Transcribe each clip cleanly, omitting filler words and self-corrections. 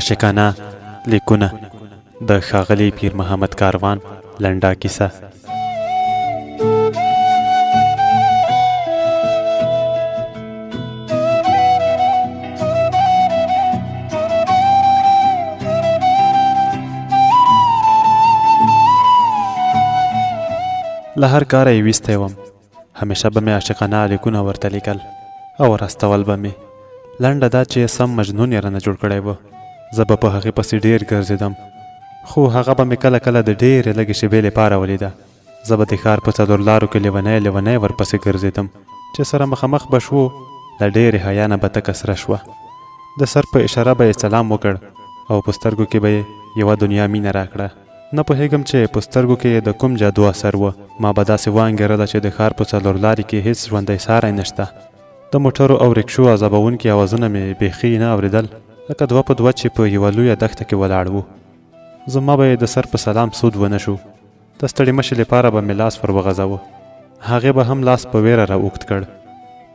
عاشقانه لیکونه د ښاغلي پیر محمد کاروان لنډه کیسه. له هر کاره یې ویستی وم. همیشه به مې عاشقانه لیکونه ورته لیکل او راستول به مې. لنډه دا چې سم مجنون یې رانه جوړ کړی و. زه به په هغې پسې ډېر ګرځېدم، خو هغه به مې کله کله د ډېرې لږې شېبې لپاره ولیده. زه به د ښار په څلور لارو کې لیونی ورپسې ګرځېدم چې سره مخامخ به شوو. له ډېرې حیا نه به تکه سره شوه. د سر په اشاره به یې سلام وکړ او په سترګو کې به یې یوه دنیا مینه راکړه. نه پوهېږم چې په سترګو کې د کوم جادو اثر و. ما به داسې وانګېرله چې د ښار په څلور لارې کې هېڅ ژوندی ساری نشته. د موټرو او رکشو عذابوونکي اوازونه مې بیخي نه اورېدل، لکه دوه په دوه چې په یوه لویه دښته کې ولاړ وو. زما به یې د سر په سلام سود ونه شو. د ستړي مشي لپاره به مې لاس ور وغځاوه. هغې به هم لاس په ویره را اوږد کړ.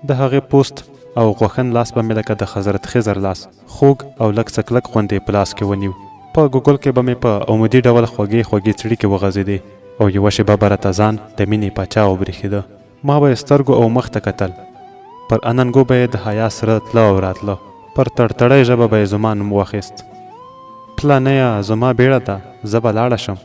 د هغې پوست او غوښن لاس به مې لکه د حضرت خضر لاس خوږ او لږ څه کلک غوندې په لاس کې ونیو. په ګوګل کې به مې په عمودي ډول خوږې څړیکې وغځېدې او یوه شېبه به راته ځان د مینې پاچا وبرېښېده. ما به یې سترګو او مخ ته کتل. پر اننګو به یې د حیا سره تله او راتله. پر تړتړۍ ژبه به یې زما نوم واخیست. پلانیه زما بیړه ده، زه به لاړه شم.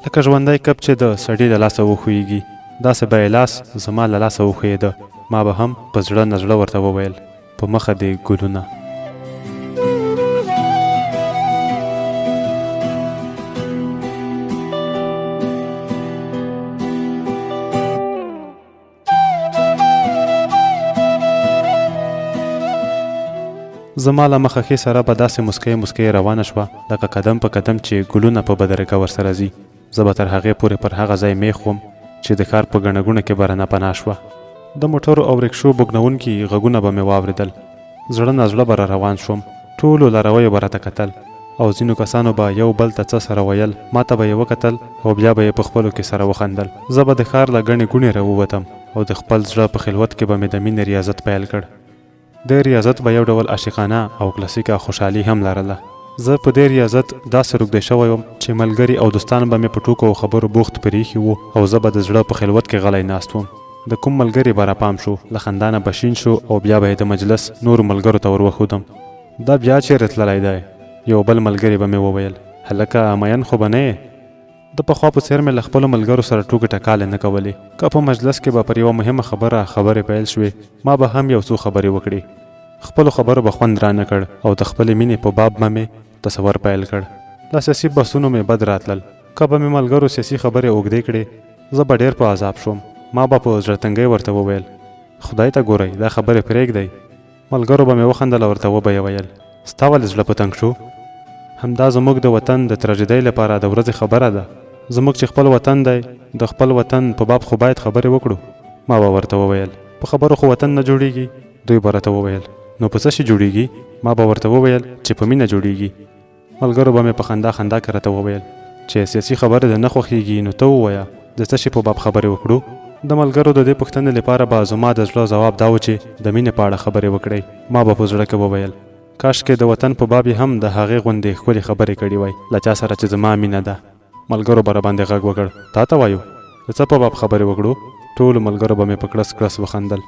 لکه ژوندی کب چې د سړي له لاسه وښویېږي، داسې به یې لاس زما له لاسه وښویېده. ما به هم په زړه نه زړه ورته وویل، په مخه دې ګلونه. زما له مخه ښې سره به داسې مسکۍ روانه شوه لکه قدم په قدم چې ګلونه په بدرګه ورسره ځي. زه به تر هغې پورې پر هغه ځای میخ وم چې د ښار په ګڼه ګوڼه کې به رانه پناه شوه. د موټرو او رکشو بوږنونکي غږونه به مې واورېدل. زړه نا زړه به را روان شوم. ټولو لارویو به راته کتل او ځینو کسانو به یو بل ته څه سره ویل. ما ته به یې وکتل او بیا به یې په خپلو کې سره وخندل. زه به د ښار له ګڼې ګوڼې راووتم او د خپل زړه په خلوت کې به مې د مینې ریاضت پیل کړ. د ریاضت به یو ډول عاشقانه او کلاسیکه خوشحالي هم لرله. زه په دې ریاضت داسې روږدی شوی وم چې ملګري او دوستان به مې په ټوکو او خبرو بوخت پرې ایښي وو او زه به د زړه په خلوت کې غلی ناست وم. د کوم ملګري به راپام شو، له خندا نه به شین شو او بیا به یې د مجلس نورو ملګرو ته ور وښودم. دا بیا چیرې تللی دی؟ یو بل ملګري به مې وویل، هلکه مین خو به نه یې؟ د پخوا په څېر مې له خپلو ملګرو سره ټوکې ټکالې نه کولې. که په مجلس کې به پر یوه مهمه خبرې پیل شوې، ما به هم یو څو خبرې وکړې. خپلو خبرو به خوند رانه کړ او د خپلې مینې په باب به مې تصور پیل کړ. له سیاسي بحثونو مې بد راتلل. که به مې ملګرو سیاسي خبرې اوږدې کړې، زه به ډېر په عذاب شوم. ما به په زړه تنګۍ ورته وویل، خدای ته ګورئ، دا خبرې پرېږدئ. ملګرو به مې وخندل او ورته وبه یې ویل، ستا ولې زړه په تنګ شو؟ همدا زموږ د وطن د تراژیدۍ لپاره د ورځې خبره ده. زموږ چې خپل وطن دی، د خپل وطن په باب خو باید خبرې وکړو. ما به ورته وویل، په خبرو خو وطن نه جوړیږي. دوی به راته وویل، نو په څه شي جوړیږي؟ ما به ورته وویل چې په مینه جوړیږي. ملګرو به مې په خندا کې راته وویل چې سیاسي خبرې د نه خوښیږي، نو ته ووایه د څه شي په باب خبرې وکړو. د ملګرو د دې پوښتنې لپاره به زما د زړه ځواب دا و چې د مینې په اړه خبرې وکړئ. ما به په زړه کې وویل، کاشکې د وطن په باب یې هم د هغې غوندې ښکلې خبرې کړې وای له چا سره چې زما مینه ده. ملګرو به راباندې غږ وکړ، تا ته وایو د څه په باب خبرې وکړو؟ ټولو ملګرو به مې په کړس وخندل.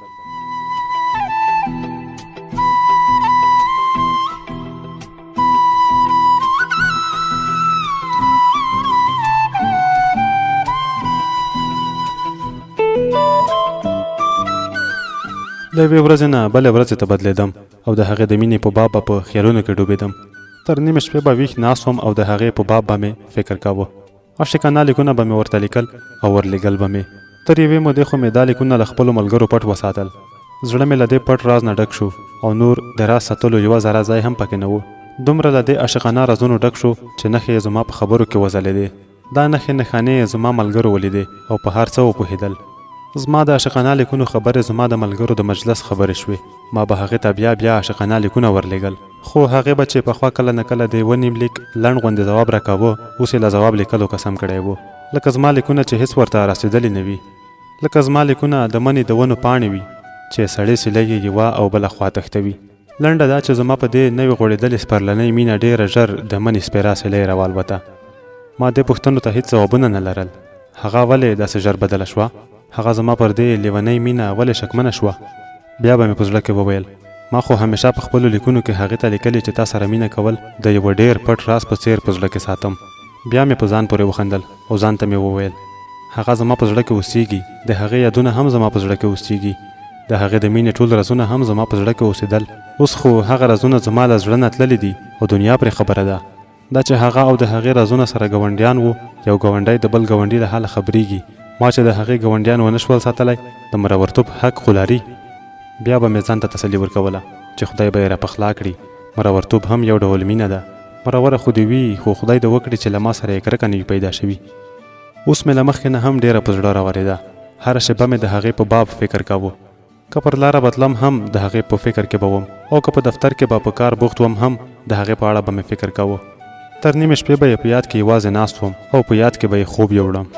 له یوې ورځې نه بلې ورځې ته بدلېدم او د هغې د مینې په باب به په خیالونو کې ډوبېدم. تر نیمې شپې به ویښ ناست وم او د هغې په باب به مې فکر کاوه. عاشقانه لیکونه به مې ورته لیکل او ورلیږل به مې. تر یوې مودې خو مې دا لیکونه له خپلو ملګرو پټ وساتل. زړه مې له دې پټ راز نه ډک شو او نور د راز ساتلو یوه ذره ځای هم پکې نه و. دومره له دې عاشقانه رازونو ډک شو چې نښې یې زما په خبرو کې وځلېدې. دا نښانې یې زما ملګرو ولیدې او په هر څه وپوهېدل. زما د عاشقانه لیکونو خبرې زما د ملګرو د مجلس خبرې شوې. ما به هغې ته بیا عاشقانه لیکونه ورلیږل، خو هغې به چې پخوا کله نه کله د یوه نیم لیک لنډ غوندې ځواب راکاوه، اوس یې له ځواب لیکلو قسم کړی و. لکه زما لیکونه چې هېڅ ورته رسېدلي نه وي. لکه زما لیکونه د منې د ونو پاڼې وي چې سړې سیلۍ یې یوه او بله خوا تښتوي. لنډه دا چې زما په دې نوې غوړېدلې سپرلنۍ مینه ډېره ژر د منې سپېرا سیلۍ راوالوته. ما دې پوښتنو ته هېڅ ځوابونه نه لرل. هغه ولې داسې ژر بدله شوه؟ هغه زما پر دې لیونۍ مینه ولې شکمنه شوه؟ بیا به مې په زړه کې وویل ما خو همیشه په خپلو لیکونو کې هغې ته لیکلي چې تا سره مینه کول د یوه ډېر پټ راز په څېر په زړه کې ساتم. بیا مې په ځان پورې وخندل او ځان ته مې وویل هغه زما په زړه کې اوسېږي، د هغې یادونه هم زما په زړه کې اوسېږي، د هغې د مینې ټول رازونه هم زما په زړه کې اوسېدل. اوس خو هغه رازونه زما له زړه نه تللي دي او دنیا پرې خبره ده. دا چې هغه او د هغې رازونه سره ګاونډیان وو، یو ګاونډی د بل ګاونډي له حاله خبرېږي. ما چې د هغې ګاونډیان ونه شول ساتلی، د مرورتوب حق خو لري. بیا به مې ځان ته تسلي ورکوله چې خدای به یې راپخلا کړي. مرورتوب هم یو ډول مینه ده. مروره خو دې وي، خو خدای دې وکړي چې له ما سره یې کرکه نه وي پیدا شوي. اوس مې له مخکې نه هم ډېره په زړه راورېده. هره شېبه مې د هغې په باب فکر کاوه. که پر لاره بتلم هم د هغې په فکر کې به وم، او که په دفتر کې به په کار بوخت وم هم د هغې په اړه به مې فکر کاوه. تر نیمې شپې به یې په یاد کې یوازې ناست وم او په یاد کې به یې خوب یوړم.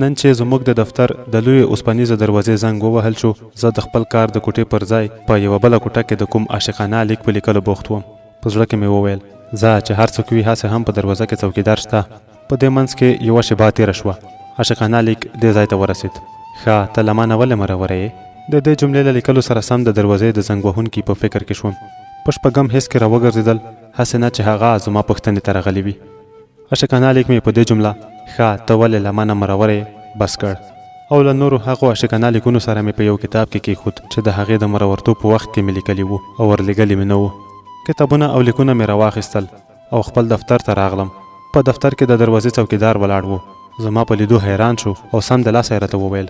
نن چې زموږ د دفتر د لوی اوسپنیزه دروازې زنګ ووهل شو، زه د خپل کار د کوټې پر ځای په یوه بله کوټه کې د کوم عاشقانه لیک په لیکلو بوخت وم. په زړه کې مې وویل ځه چې هر څوک وي هسې هم په دروازه کې څوکیدار شته. په دې منځ کې یوه شېبه تېره شوه. عاشقانه لیک دې ځای ته ورسېد. ښه ته له ما نه ولې مروره یې؟ د دې جملې له لیکلو سره سم د دروازې د زنګ وهونکي په فکر کې شوم. په شپږم حس کې راوګرځېدل، هسې نه چې هغه زما پوښتنې ته راغلی وي. عاشقانه لیک مې په دې جمله ښه ته ولې له ما نه مروره یې بس کړ، او له نورو هغو عاشقانه لیکونو سره مې په یو کتاب کې کېښود چې د هغې د مرورتوب په وخت کې مې لیکلي وو او ورلېږلي مې نه وو. کتابونه او لیکونه مې راواخیستل او خپل دفتر ته راغلم. په دفتر کې د دروازې څوکیدار ولاړ و. زما په لیدو حیران شو او سم د لاسه یې راته وویل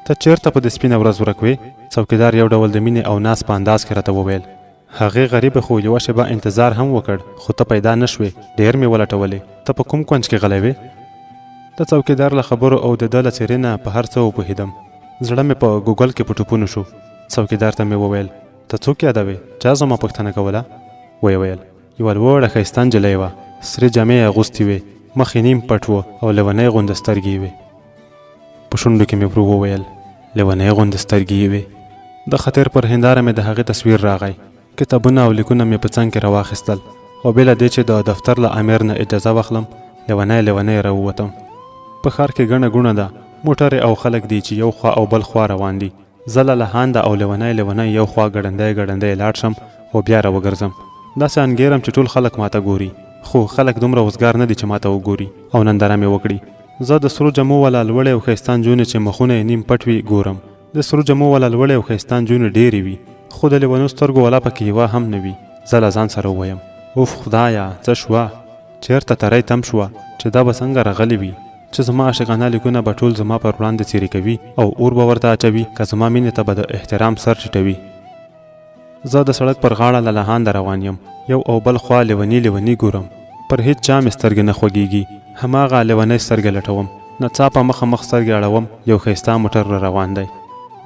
ته چېرته په دې سپینه ورځ ورک وې؟ څوکیدار یو ډول د مینې او ناز په انداز کې راته وویل. هغې غریبه خو یوه شېبه انتظار هم وکړ، خو ته پیدا نه شوې. ډېر مې ولټولې. ته په کوم کونج کې غلی وې؟ د څوکیدار له خبرو او د ده له څېرې نه په هر څه وپوهېدم. زړه مې په ګوګل کې په ټوپونو شو. څوکیدار ته مې وویل ته څوک یادوې؟ چا زما پوښتنه کوله؟ ویې ویل یوه لوړه ښایسته نجلۍ وه، سرې جامې یې اغوستې وې، مخ یې نیم پټ و او لیونۍ غونده سترګې یې وې. په شونډو کې مې ورو وویل لیونۍ غونده سترګې یې وې. د خطر پر هنداره مې د هغې تصویر راغی. کتابونه او لیکونه مې په څنګ کې راواخیستل او بېله دې چې د دفتر له امیر نه اجازه واخلم، لیونۍ راووتم. په ښار کې ګڼه ګوڼه ده، موټرې او خلک دي چې یو خوا او بل خوا روان دي. زه له لهانده او لیونۍ یو خوا ګړندی لاړ شم او بیا راوګرځم. داسې انګیرم چې ټول خلک ماته ګوري، خو خلک دومره وزګار نه دي چې ماته وګوري او ننداره مې وکړي. زه د سرو جمو والا لوړې او ښایسته نجونې چې مخونه یې نیم پټ وي ګورم. د سرو جمو والا لوړې او ښایسته نجونې ډېرې وي، خو د لیونو سترګو والا پکې یوه هم نه وي. زه له ځان سره ووایم اوف خدایه څه شوه؟ چېرته تری تم شوه چې دا به څنګه راغلی وي چې زما عاشقانه لیکونه به ټول زما پر وړاندې څیرې کوي او اور به ورته اچوي، که زما مینې ته به د احترام سر ټیټوي. زه د سړک پر غاړه له لهانده روان یم. یو او بل خوا لیوني ګورم. پر هیڅ چا مې سترګې نه خوږېږي. هماغه لیونۍ سترګې لټوم. ناڅاپه مخ سترګې اړوم. یو ښایسته موټر را روان دی.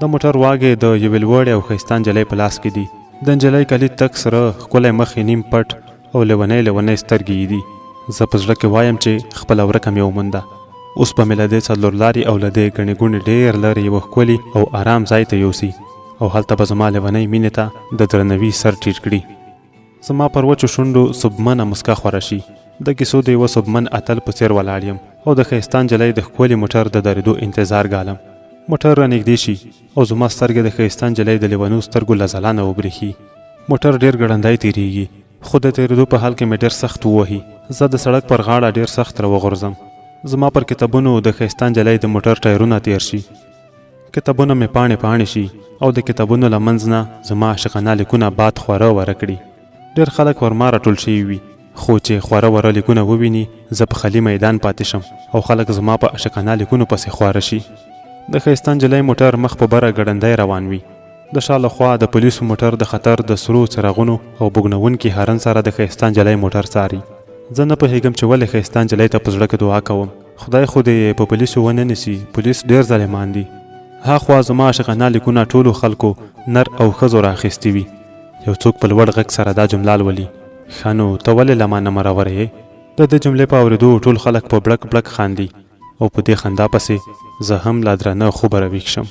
د موټر واګې د یوې لوړې او ښایسته نجلۍ په لاس کې دي. د نجلۍ کالي تک سره، ښکلی مخ یې نیم پټ او لیونۍ سترګې یې دي. زه په زړه کې وایم چې خپله ورکه مې ومونده. اوس به مې له دې څلورلارې او له دې ګڼې ګوڼې ډېر لرې یوه ښکلي او آرام ځای ته یوسي او هلته به زما لیونۍ مینې ته د درنوي سر ټیټ کړي. زما پر وچو شونډو صبحمنه مسکا خوره شي. د کیسو د یوه صبحمن اتل په څېر ولاړ یم او د ښایسته نجلۍ د ښکلي موټر د درېدو انتظار ګالم. موټر رانږدې شي او زما سترګې د ښایسته نجلۍ د لیونو سترګو له ځلانه وبرېښي. موټر ډېر ګړندی تېرېږي، خو د تېرېدو په حال کې مې ډېر سخت ووهي. زه د سړک پر غاړه ډېر سخت راوغورځم. زما پر کتابونو د ښایسته نجلۍ د موټر ټایرونه تېر شي. کتابونه مې پاڼې شي او د کتابونو له منځ نه زما عاشقانه لیکونه باد خواره وره کړي. ډېر خلک ورما راټول شوي وي، خو چې خواره وره لیکونه وویني زه په خالي میدان پاتې شم او خلک زما په عاشقانه لیکونو پسې خواره شي. د ښایسته نجلۍ موټر مخ په بره ګړندی روان وي. د شا له خوا د پولیسو موټر د خطر د سرو څراغونو او بوږنوونکي هارن سره د ښایسته نجلۍ موټر څاري. زه نه پوهېږم چې ولې ښایسته نجلۍ ته په زړه کې دعا کوم، خدای خو دې په پولیسو ونه نیسي، پولیس ډېر ظالمان دي. هاخوا زما عاشقانه لیکونه ټولو خلکو نر او ښځو رااخیستي وي. یو څوک په لوړ غږ سره دا جمله لولي: ښه نو ته ولې له ما نه مرور یې؟ د دې جملې په اورېدو ټول خلک په بړک بړک خاندي او په دې خندا پسې زه هم لا درنه خوبه راویښ شم.